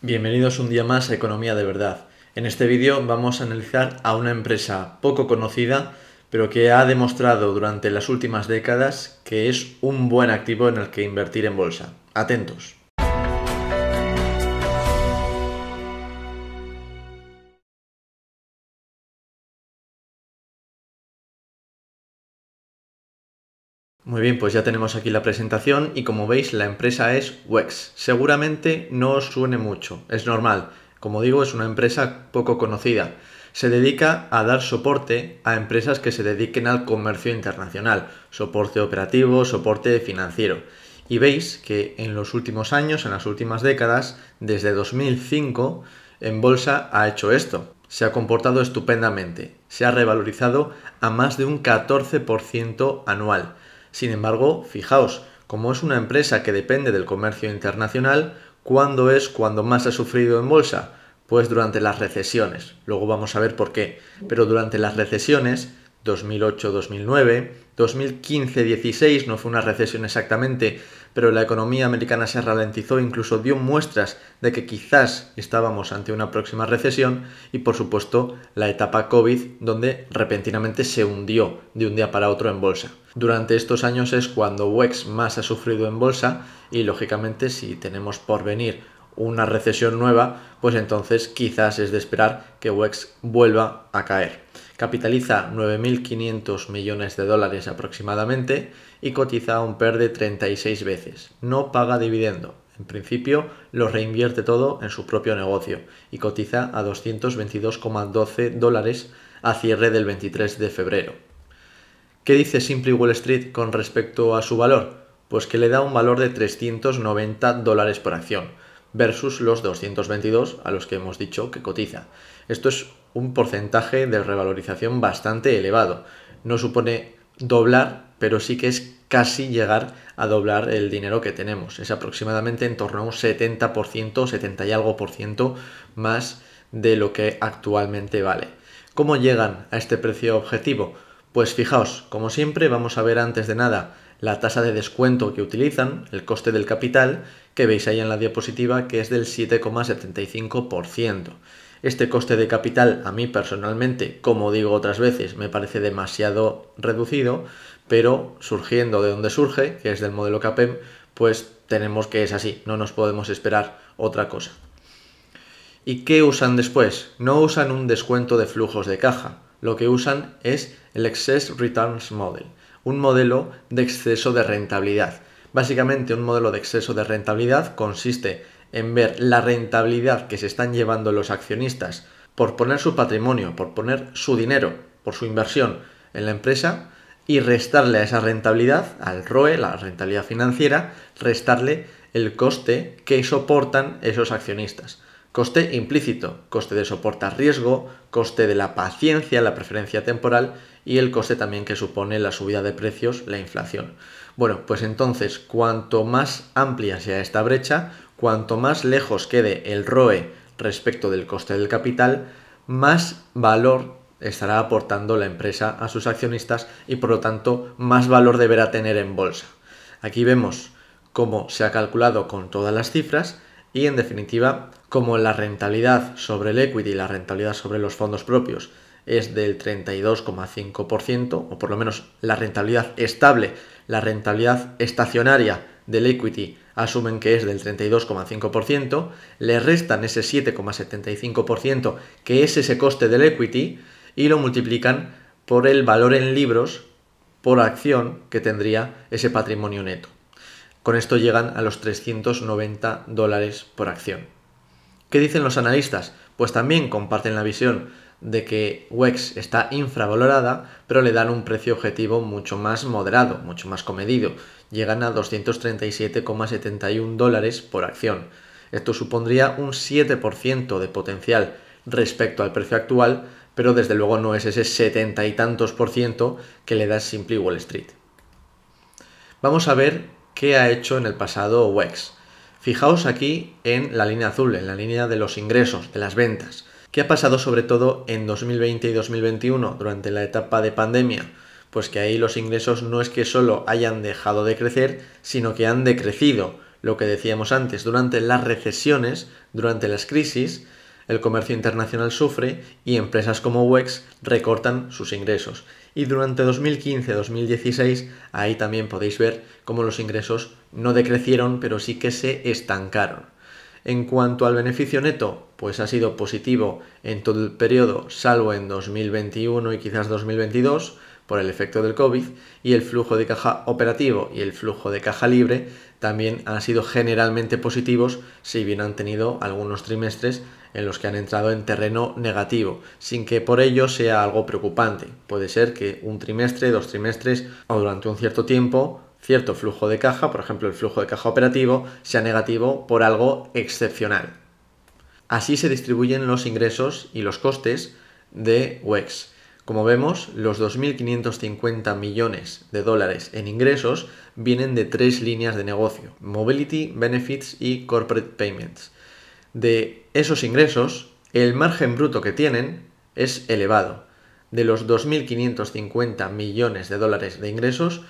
Bienvenidos un día más a Economía de Verdad. En este vídeo vamos a analizar a una empresa poco conocida, pero que ha demostrado durante las últimas décadas que es un buen activo en el que invertir en bolsa. Atentos. Muy bien, pues ya tenemos aquí la presentación y como veis la empresa es WEX. Seguramente no os suene mucho, es normal. Como digo, es una empresa poco conocida. Se dedica a dar soporte a empresas que se dediquen al comercio internacional, soporte operativo, soporte financiero. Y veis que en los últimos años, en las últimas décadas, desde 2005, en bolsa ha hecho esto. Se ha comportado estupendamente. Se ha revalorizado a más de un 14% anual. Sin embargo, fijaos, como es una empresa que depende del comercio internacional, ¿cuándo es cuando más ha sufrido en bolsa? Pues durante las recesiones. Luego vamos a ver por qué. Pero durante las recesiones, 2008-2009, 2015-16, no fue una recesión exactamente, pero la economía americana se ralentizó, incluso dio muestras de que quizás estábamos ante una próxima recesión, y por supuesto la etapa COVID, donde repentinamente se hundió de un día para otro en bolsa. Durante estos años es cuando WEX más ha sufrido en bolsa y lógicamente si tenemos por venir una recesión nueva, pues entonces quizás es de esperar que WEX vuelva a caer. Capitaliza 9.500 millones de dólares aproximadamente y cotiza a un PER de 36 veces. No paga dividendo. En principio lo reinvierte todo en su propio negocio y cotiza a 222,12 dólares a cierre del 23 de febrero. ¿Qué dice Simply Wall Street con respecto a su valor? Pues que le da un valor de 390 dólares por acción versus los 222 a los que hemos dicho que cotiza. Esto es un porcentaje de revalorización bastante elevado. No supone doblar, pero sí que es casi llegar a doblar el dinero que tenemos. Es aproximadamente en torno a un 70%, 70 y algo por ciento más de lo que actualmente vale. ¿Cómo llegan a este precio objetivo? Pues fijaos, como siempre vamos a ver antes de nada la tasa de descuento que utilizan, el coste del capital, que veis ahí en la diapositiva, que es del 7,75%. Este coste de capital a mí personalmente, como digo otras veces, me parece demasiado reducido, pero surgiendo de donde surge, que es del modelo CAPEM, pues tenemos que es así, no nos podemos esperar otra cosa. ¿Y qué usan después? No usan un descuento de flujos de caja, lo que usan es el Excess Returns Model, un modelo de exceso de rentabilidad. Básicamente un modelo de exceso de rentabilidad consiste en ver la rentabilidad que se están llevando los accionistas por poner su patrimonio, por poner su dinero, por su inversión en la empresa y restarle a esa rentabilidad, al ROE, la rentabilidad financiera, restarle el coste que soportan esos accionistas. Coste implícito, coste de soportar riesgo, coste de la paciencia, la preferencia temporal y el coste también que supone la subida de precios, la inflación. Bueno, pues entonces cuanto más amplia sea esta brecha, cuanto más lejos quede el ROE respecto del coste del capital, más valor estará aportando la empresa a sus accionistas y por lo tanto más valor deberá tener en bolsa. Aquí vemos cómo se ha calculado con todas las cifras y en definitiva como la rentabilidad sobre el equity y la rentabilidad sobre los fondos propios es del 32,5%, o por lo menos la rentabilidad estable, la rentabilidad estacionaria del equity asumen que es del 32,5%, le restan ese 7,75% que es ese coste del equity y lo multiplican por el valor en libros por acción que tendría ese patrimonio neto. Con esto llegan a los 390 dólares por acción. ¿Qué dicen los analistas? Pues también comparten la visión de que WEX está infravalorada, pero le dan un precio objetivo mucho más moderado, mucho más comedido. Llegan a 237,71 dólares por acción. Esto supondría un 7% de potencial respecto al precio actual, pero desde luego no es ese 70 y tantos por ciento que le da Simply Wall Street. Vamos a ver qué ha hecho en el pasado WEX. Fijaos aquí en la línea azul, en la línea de los ingresos, de las ventas. ¿Qué ha pasado sobre todo en 2020 y 2021 durante la etapa de pandemia? Pues que ahí los ingresos no es que solo hayan dejado de crecer, sino que han decrecido, lo que decíamos antes, durante las recesiones, durante las crisis, el comercio internacional sufre y empresas como WEX recortan sus ingresos. Y durante 2015-2016 ahí también podéis ver cómo los ingresos no decrecieron, pero sí que se estancaron. En cuanto al beneficio neto, pues ha sido positivo en todo el periodo, salvo en 2021 y quizás 2022, por el efecto del COVID, y el flujo de caja operativo y el flujo de caja libre también han sido generalmente positivos, si bien han tenido algunos trimestres en los que han entrado en terreno negativo, sin que por ello sea algo preocupante. Puede ser que un trimestre, 2 trimestres o durante un cierto tiempo cierto flujo de caja, por ejemplo el flujo de caja operativo, sea negativo por algo excepcional. Así se distribuyen los ingresos y los costes de WEX. Como vemos, los 2.550 millones de dólares en ingresos vienen de 3 líneas de negocio: Mobility, Benefits y Corporate Payments. De esos ingresos, el margen bruto que tienen es elevado. De los 2.550 millones de dólares de ingresos,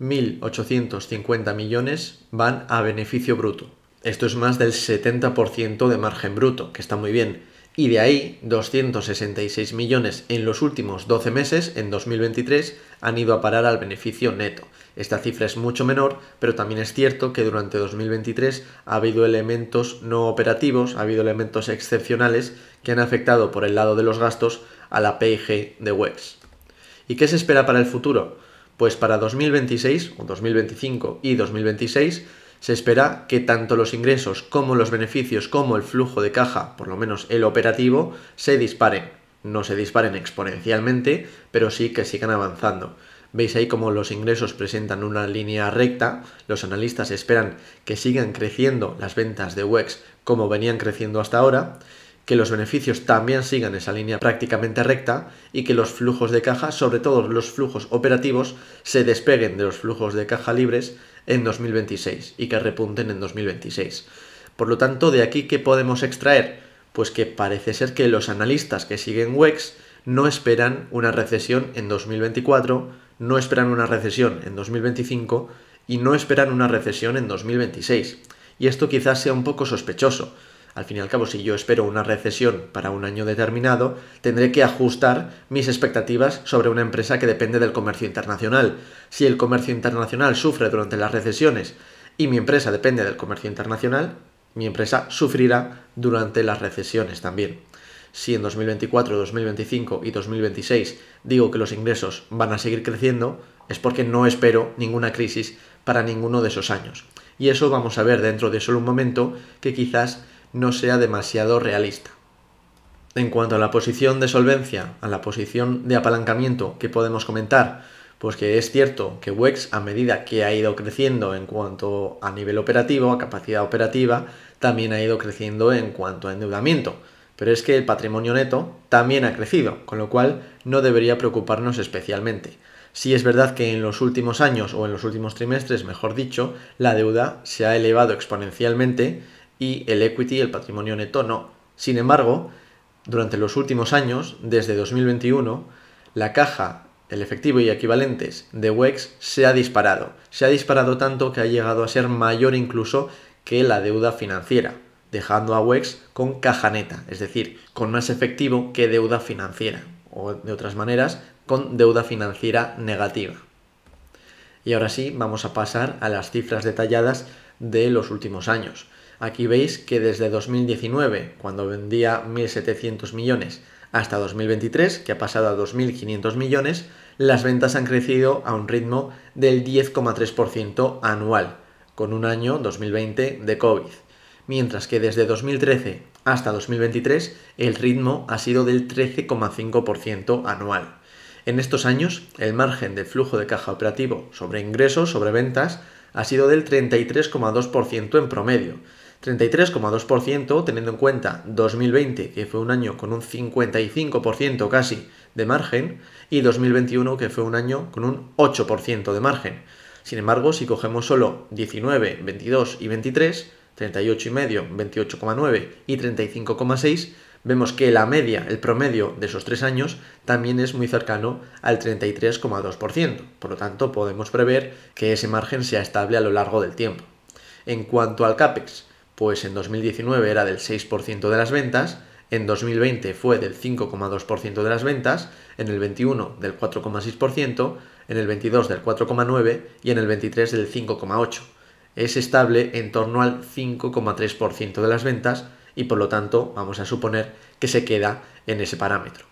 1.850 millones van a beneficio bruto. Esto es más del 70% de margen bruto, que está muy bien. Y de ahí, 266 millones en los últimos 12 meses, en 2023, han ido a parar al beneficio neto. Esta cifra es mucho menor, pero también es cierto que durante 2023 ha habido elementos no operativos, ha habido elementos excepcionales que han afectado por el lado de los gastos a la P&G de WEX. ¿Y qué se espera para el futuro? Pues para 2026, o 2025 y 2026, se espera que tanto los ingresos como los beneficios como el flujo de caja, por lo menos el operativo, se disparen. No se disparen exponencialmente, pero sí que sigan avanzando. Veis ahí cómo los ingresos presentan una línea recta. Los analistas esperan que sigan creciendo las ventas de WEX como venían creciendo hasta ahora, que los beneficios también sigan esa línea prácticamente recta y que los flujos de caja, sobre todo los flujos operativos, se despeguen de los flujos de caja libres en 2026 y que repunten en 2026. Por lo tanto, ¿de aquí qué podemos extraer? Pues que parece ser que los analistas que siguen WEX no esperan una recesión en 2024, no esperan una recesión en 2025 y no esperan una recesión en 2026. Y esto quizás sea un poco sospechoso. Al fin y al cabo, si yo espero una recesión para un año determinado, tendré que ajustar mis expectativas sobre una empresa que depende del comercio internacional. Si el comercio internacional sufre durante las recesiones y mi empresa depende del comercio internacional, mi empresa sufrirá durante las recesiones también. Si en 2024, 2025 y 2026 digo que los ingresos van a seguir creciendo, es porque no espero ninguna crisis para ninguno de esos años. Y eso vamos a ver dentro de solo un momento, que quizás no sea demasiado realista. En cuanto a la posición de solvencia, a la posición de apalancamiento, ¿qué podemos comentar? Pues que es cierto que WEX, a medida que ha ido creciendo en cuanto a nivel operativo, a capacidad operativa, también ha ido creciendo en cuanto a endeudamiento. Pero es que el patrimonio neto también ha crecido, con lo cual no debería preocuparnos especialmente. Sí es verdad que en los últimos años, o en los últimos trimestres, mejor dicho, la deuda se ha elevado exponencialmente y el equity, el patrimonio neto, no. Sin embargo, durante los últimos años, desde 2021, la caja, el efectivo y equivalentes de WEX se ha disparado. Se ha disparado tanto que ha llegado a ser mayor incluso que la deuda financiera, dejando a WEX con caja neta, es decir, con más efectivo que deuda financiera, o de otras maneras, con deuda financiera negativa. Y ahora sí, vamos a pasar a las cifras detalladas de los últimos años. Aquí veis que desde 2019, cuando vendía 1.700 millones, hasta 2023, que ha pasado a 2.500 millones, las ventas han crecido a un ritmo del 10,3% anual, con un año 2020 de COVID. Mientras que desde 2013 hasta 2023 el ritmo ha sido del 13,5% anual. En estos años, el margen de flujo de caja operativo sobre ingresos, sobre ventas, ha sido del 33,2% en promedio. 33,2% teniendo en cuenta 2020, que fue un año con un 55% casi de margen, y 2021, que fue un año con un 8% de margen. Sin embargo, si cogemos solo 19, 22 y 23, 38,5, 28,9 y 35,6, vemos que la media, el promedio de esos 3 años, también es muy cercano al 33,2%. Por lo tanto, podemos prever que ese margen sea estable a lo largo del tiempo. En cuanto al CAPEX, pues en 2019 era del 6% de las ventas, en 2020 fue del 5,2% de las ventas, en el 21 del 4,6%, en el 22 del 4,9% y en el 23 del 5,8%. Es estable en torno al 5,3% de las ventas y por lo tanto vamos a suponer que se queda en ese parámetro.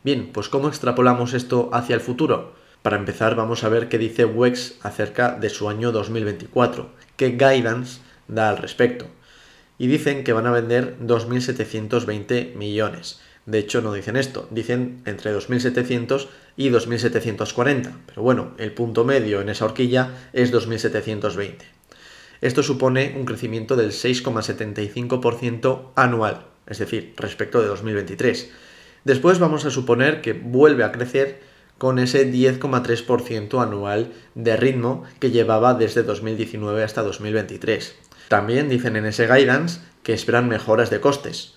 Bien, pues ¿cómo extrapolamos esto hacia el futuro? Para empezar vamos a ver qué dice WEX acerca de su año 2024, qué guidance da al respecto. Y dicen que van a vender 2.720 millones. De hecho, no dicen esto, dicen entre 2.700 y 2.740. Pero bueno, el punto medio en esa horquilla es 2.720. Esto supone un crecimiento del 6,75% anual, es decir, respecto de 2023. Después vamos a suponer que vuelve a crecer con ese 10,3% anual de ritmo que llevaba desde 2019 hasta 2023. También dicen en ese guidance que esperan mejoras de costes.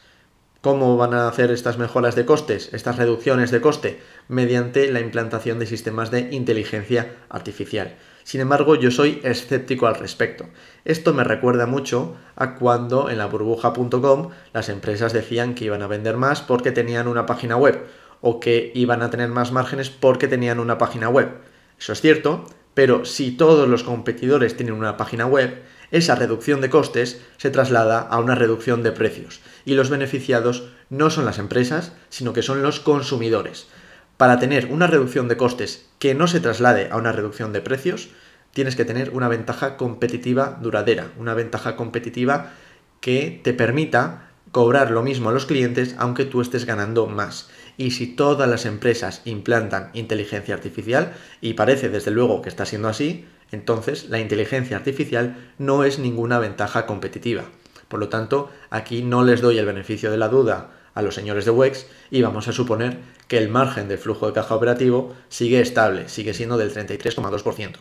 ¿Cómo van a hacer estas mejoras de costes, estas reducciones de coste? Mediante la implantación de sistemas de inteligencia artificial. Sin embargo, yo soy escéptico al respecto. Esto me recuerda mucho a cuando en la burbuja.com las empresas decían que iban a vender más porque tenían una página web o que iban a tener más márgenes porque tenían una página web. Eso es cierto, pero si todos los competidores tienen una página web, esa reducción de costes se traslada a una reducción de precios y los beneficiados no son las empresas, sino que son los consumidores. Para tener una reducción de costes que no se traslade a una reducción de precios, tienes que tener una ventaja competitiva duradera, una ventaja competitiva que te permita cobrar lo mismo a los clientes aunque tú estés ganando más. Y si todas las empresas implantan inteligencia artificial, y parece desde luego que está siendo así, entonces la inteligencia artificial no es ninguna ventaja competitiva. Por lo tanto, aquí no les doy el beneficio de la duda a los señores de WEX y vamos a suponer que el margen del flujo de caja operativo sigue estable, sigue siendo del 33,2%.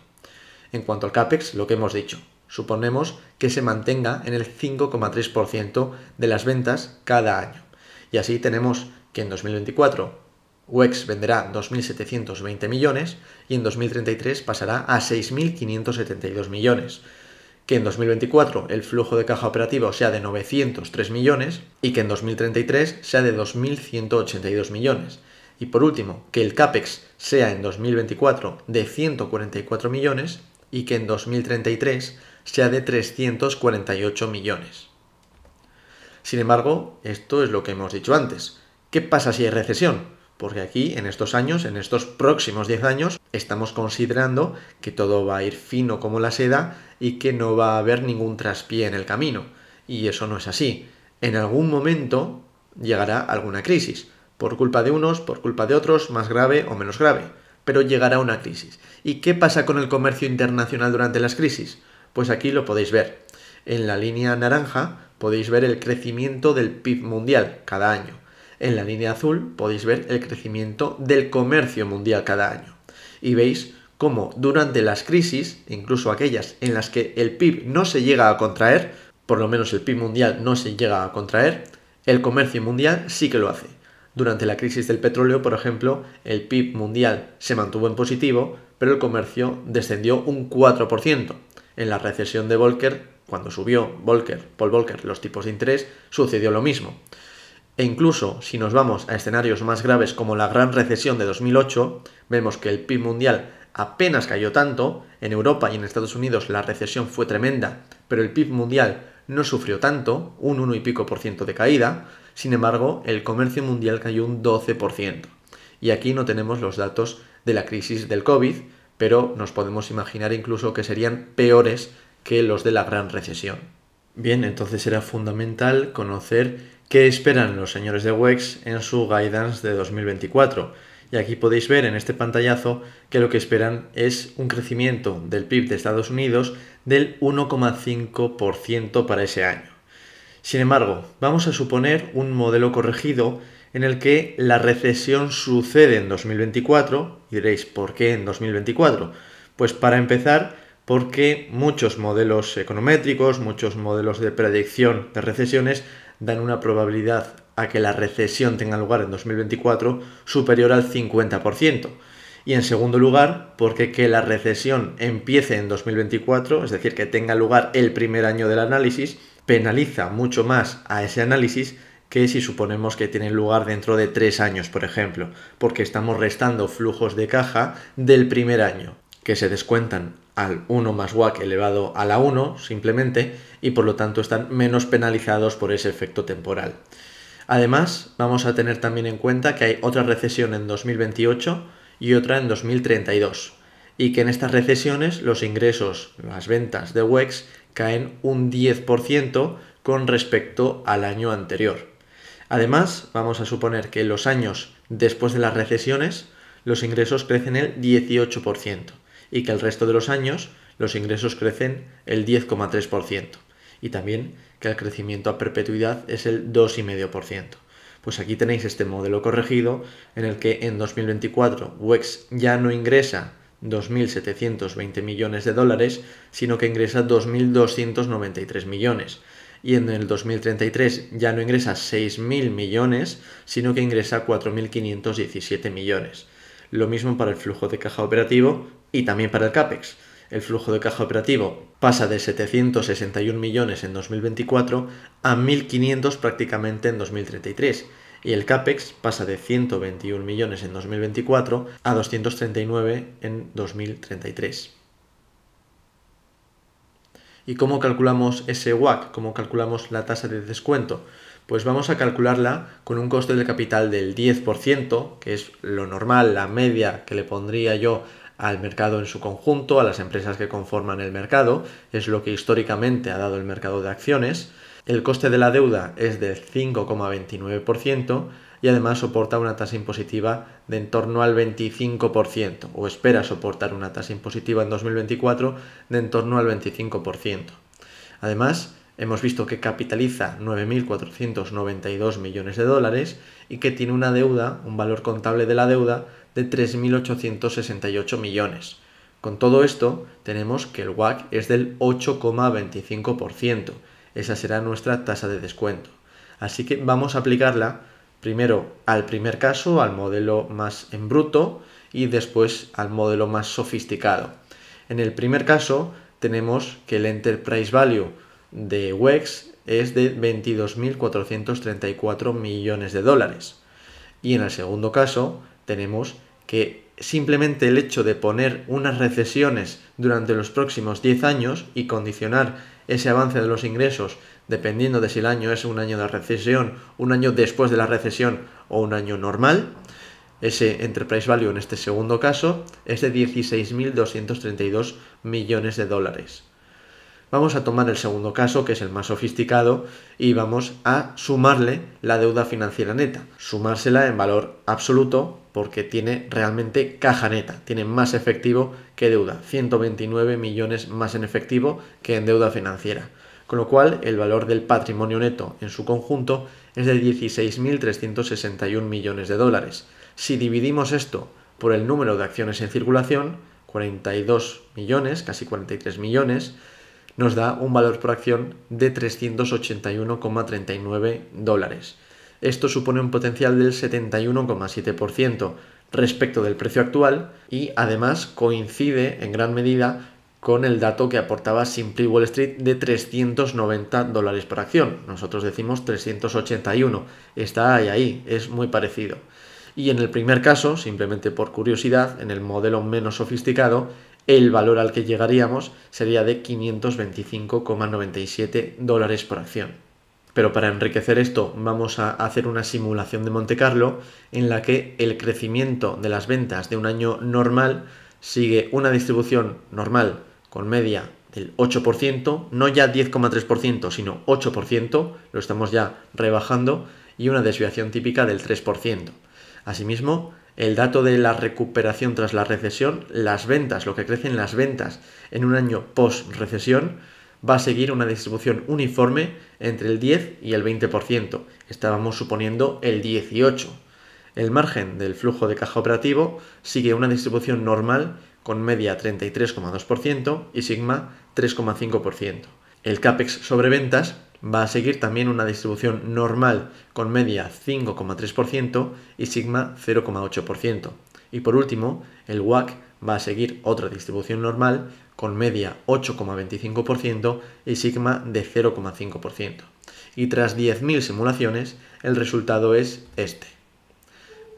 En cuanto al CAPEX, lo que hemos dicho, suponemos que se mantenga en el 5,3% de las ventas cada año. Y así tenemos que en 2024 WEX venderá 2.720 millones y en 2033 pasará a 6.572 millones. Que en 2024 el flujo de caja operativo sea de 903 millones y que en 2033 sea de 2.182 millones. Y por último, que el CAPEX sea en 2024 de 144 millones y que en 2033 sea de 348 millones. Sin embargo, esto es lo que hemos dicho antes. ¿Qué pasa si hay recesión? Porque aquí, en estos años, en estos próximos 10 años, estamos considerando que todo va a ir fino como la seda y que no va a haber ningún traspié en el camino. Y eso no es así. En algún momento llegará alguna crisis. Por culpa de unos, por culpa de otros, más grave o menos grave. Pero llegará una crisis. ¿Y qué pasa con el comercio internacional durante las crisis? Pues aquí lo podéis ver. En la línea naranja podéis ver el crecimiento del PIB mundial cada año. En la línea azul podéis ver el crecimiento del comercio mundial cada año. Y veis cómo durante las crisis, incluso aquellas en las que el PIB no se llega a contraer, por lo menos el PIB mundial no se llega a contraer, el comercio mundial sí que lo hace. Durante la crisis del petróleo, por ejemplo, el PIB mundial se mantuvo en positivo, pero el comercio descendió un 4%. En la recesión de Volcker, cuando subió Paul Volcker los tipos de interés, sucedió lo mismo. E incluso si nos vamos a escenarios más graves como la gran recesión de 2008, vemos que el PIB mundial apenas cayó tanto, en Europa y en Estados Unidos la recesión fue tremenda, pero el PIB mundial no sufrió tanto, un 1 y pico por ciento de caída, sin embargo el comercio mundial cayó un 12%. Y aquí no tenemos los datos de la crisis del COVID, pero nos podemos imaginar incluso que serían peores que los de la gran recesión. Bien, entonces era fundamental conocer qué esperan los señores de WEX en su guidance de 2024. Y aquí podéis ver en este pantallazo que lo que esperan es un crecimiento del PIB de Estados Unidos del 1,5% para ese año. Sin embargo, vamos a suponer un modelo corregido en el que la recesión sucede en 2024. Y diréis, ¿por qué en 2024? Pues para empezar, porque muchos modelos econométricos, muchos modelos de predicción de recesiones dan una probabilidad a que la recesión tenga lugar en 2024 superior al 50%. Y en segundo lugar, porque que la recesión empiece en 2024, es decir, que tenga lugar el primer año del análisis, penaliza mucho más a ese análisis que si suponemos que tiene lugar dentro de 3 años, por ejemplo, porque estamos restando flujos de caja del primer año, que se descuentan al 1 más WACC elevado a la 1, simplemente, y por lo tanto están menos penalizados por ese efecto temporal. Además, vamos a tener también en cuenta que hay otra recesión en 2028 y otra en 2032, y que en estas recesiones los ingresos, las ventas de WEX caen un 10% con respecto al año anterior. Además, vamos a suponer que en los años después de las recesiones los ingresos crecen el 18% y que el resto de los años los ingresos crecen el 10,3% y también que el crecimiento a perpetuidad es el 2,5%. Pues aquí tenéis este modelo corregido en el que en 2024 WEX ya no ingresa 2.720 millones de dólares, sino que ingresa 2.293 millones. Y en el 2033 ya no ingresa 6.000 millones, sino que ingresa 4.517 millones. Lo mismo para el flujo de caja operativo y también para el CAPEX. El flujo de caja operativo pasa de 761 millones en 2024 a 1.500 prácticamente en 2033. Y el CAPEX pasa de 121 millones en 2024 a 239 en 2033. ¿Y cómo calculamos ese WACC? ¿Cómo calculamos la tasa de descuento? Pues vamos a calcularla con un coste de capital del 10%, que es lo normal, la media que le pondría yo al mercado en su conjunto, a las empresas que conforman el mercado, es lo que históricamente ha dado el mercado de acciones. El coste de la deuda es del 5,29% y además soporta una tasa impositiva de en torno al 25%, o espera soportar una tasa impositiva en 2024 de en torno al 25%. Además, hemos visto que capitaliza 9.492 millones de dólares y que tiene una deuda, un valor contable de la deuda, de 3.868 millones. Con todo esto, tenemos que el WACC es del 8,25%. Esa será nuestra tasa de descuento. Así que vamos a aplicarla primero al primer caso, al modelo más en bruto, y después al modelo más sofisticado. En el primer caso, tenemos que el Enterprise Value de WEX es de 22.434 millones de dólares. Y en el segundo caso, tenemos que simplemente el hecho de poner unas recesiones durante los próximos 10 años y condicionar ese avance de los ingresos dependiendo de si el año es un año de recesión, un año después de la recesión o un año normal, ese Enterprise Value en este segundo caso es de 16.232 millones de dólares. Vamos a tomar el segundo caso, que es el más sofisticado, y vamos a sumarle la deuda financiera neta. Sumársela en valor absoluto porque tiene realmente caja neta, tiene más efectivo que deuda, 129 millones más en efectivo que en deuda financiera. Con lo cual, el valor del patrimonio neto en su conjunto es de 16.361 millones de dólares. Si dividimos esto por el número de acciones en circulación, 42 millones, casi 43 millones, nos da un valor por acción de 381,39 dólares. Esto supone un potencial del 71,7% respecto del precio actual y además coincide en gran medida con el dato que aportaba Simply Wall Street de 390 dólares por acción. Nosotros decimos 381. Está ahí, es muy parecido. Y en el primer caso, simplemente por curiosidad, en el modelo menos sofisticado, el valor al que llegaríamos sería de 525,97 dólares por acción. Pero para enriquecer esto vamos a hacer una simulación de Monte Carlo en la que el crecimiento de las ventas de un año normal sigue una distribución normal con media del 8%, no ya 10,3%, sino 8%, lo estamos ya rebajando, y una desviación típica del 3%. Asimismo, el dato de la recuperación tras la recesión, las ventas, lo que crecen las ventas en un año post-recesión, va a seguir una distribución uniforme entre el 10 y el 20%. Estábamos suponiendo el 18%. El margen del flujo de caja operativo sigue una distribución normal con media 33,2% y sigma 3,5%. El CAPEX sobre ventas va a seguir también una distribución normal con media 5,3% y sigma 0,8%. Y por último, el WACC va a seguir otra distribución normal con media 8,25% y sigma de 0,5%. Y tras 10.000 simulaciones, el resultado es este.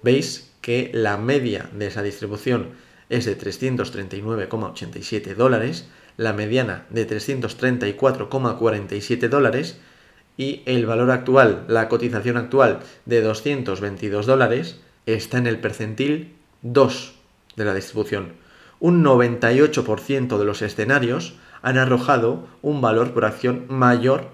Veis que la media de esa distribución es de 339,87 dólares, la mediana de 334,47 dólares y el valor actual, la cotización actual de 222 dólares está en el percentil 2 de la distribución. Un 98% de los escenarios han arrojado un valor por acción mayor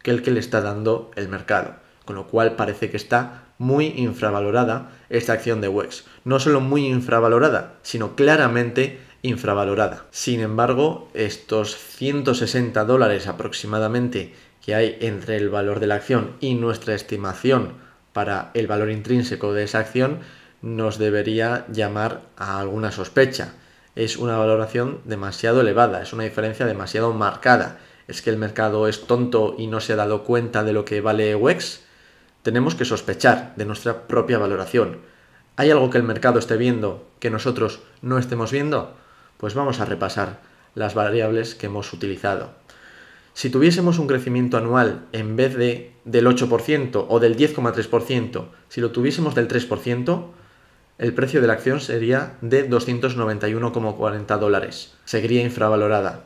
que el que le está dando el mercado, con lo cual parece que está muy infravalorada esta acción de WEX. No solo muy infravalorada, sino claramente infravalorada. Sin embargo, estos 160 dólares aproximadamente que hay entre el valor de la acción y nuestra estimación para el valor intrínseco de esa acción nos debería llamar a alguna sospecha. Es una valoración demasiado elevada, es una diferencia demasiado marcada. ¿Es que el mercado es tonto y no se ha dado cuenta de lo que vale WEX? Tenemos que sospechar de nuestra propia valoración. ¿Hay algo que el mercado esté viendo que nosotros no estemos viendo? Pues vamos a repasar las variables que hemos utilizado. Si tuviésemos un crecimiento anual en vez del 8% o del 10,3%, si lo tuviésemos del 3%, el precio de la acción sería de 291,40 dólares. Seguiría infravalorada.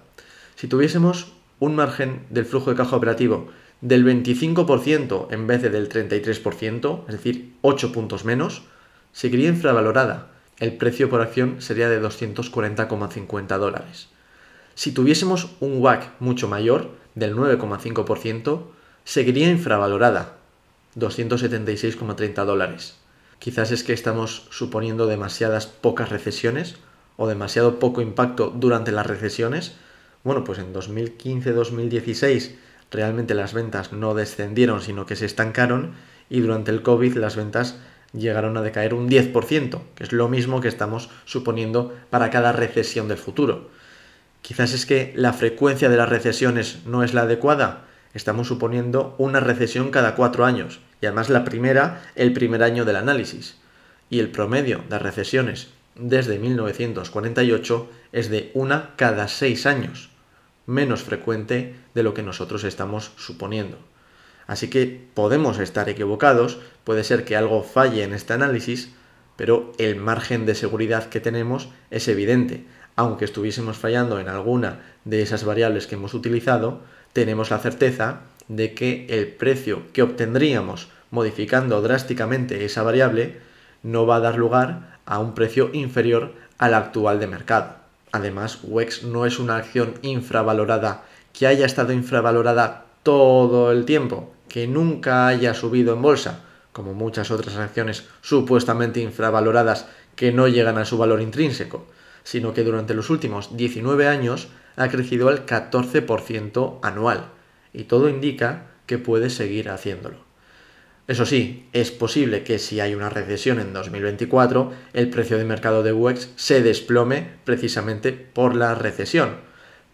Si tuviésemos un margen del flujo de caja operativo del 25% en vez del 33%, es decir, 8 puntos menos, seguiría infravalorada. El precio por acción sería de 240,50 dólares. Si tuviésemos un WACC mucho mayor, del 9,5%, seguiría infravalorada, 276,30 dólares. Quizás es que estamos suponiendo demasiadas pocas recesiones o demasiado poco impacto durante las recesiones. Bueno, pues en 2015-2016 realmente las ventas no descendieron, sino que se estancaron, y durante el COVID las ventas llegaron a decaer un 10%, que es lo mismo que estamos suponiendo para cada recesión del futuro. Quizás es que la frecuencia de las recesiones no es la adecuada. Estamos suponiendo una recesión cada 4 años, y además la primera, el primer año del análisis. Y el promedio de recesiones desde 1948 es de una cada 6 años, menos frecuente de lo que nosotros estamos suponiendo. Así que podemos estar equivocados, puede ser que algo falle en este análisis, pero el margen de seguridad que tenemos es evidente. Aunque estuviésemos fallando en alguna de esas variables que hemos utilizado, tenemos la certeza de que el precio que obtendríamos modificando drásticamente esa variable no va a dar lugar a un precio inferior al actual de mercado. Además, WEX no es una acción infravalorada que haya estado infravalorada todo el tiempo, que nunca haya subido en bolsa, como muchas otras acciones supuestamente infravaloradas que no llegan a su valor intrínseco, sino que durante los últimos 19 años ha crecido al 14% anual, y todo indica que puede seguir haciéndolo. Eso sí, es posible que si hay una recesión en 2024, el precio de mercado de WEX se desplome precisamente por la recesión,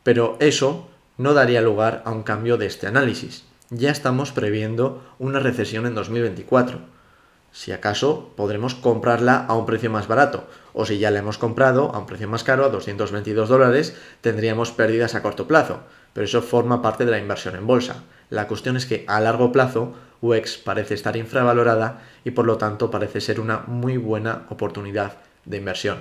pero eso no daría lugar a un cambio de este análisis. Ya estamos previendo una recesión en 2024. Si acaso podremos comprarla a un precio más barato, o si ya la hemos comprado a un precio más caro, a 222 dólares, tendríamos pérdidas a corto plazo, pero eso forma parte de la inversión en bolsa. La cuestión es que a largo plazo WEX parece estar infravalorada y por lo tanto parece ser una muy buena oportunidad de inversión.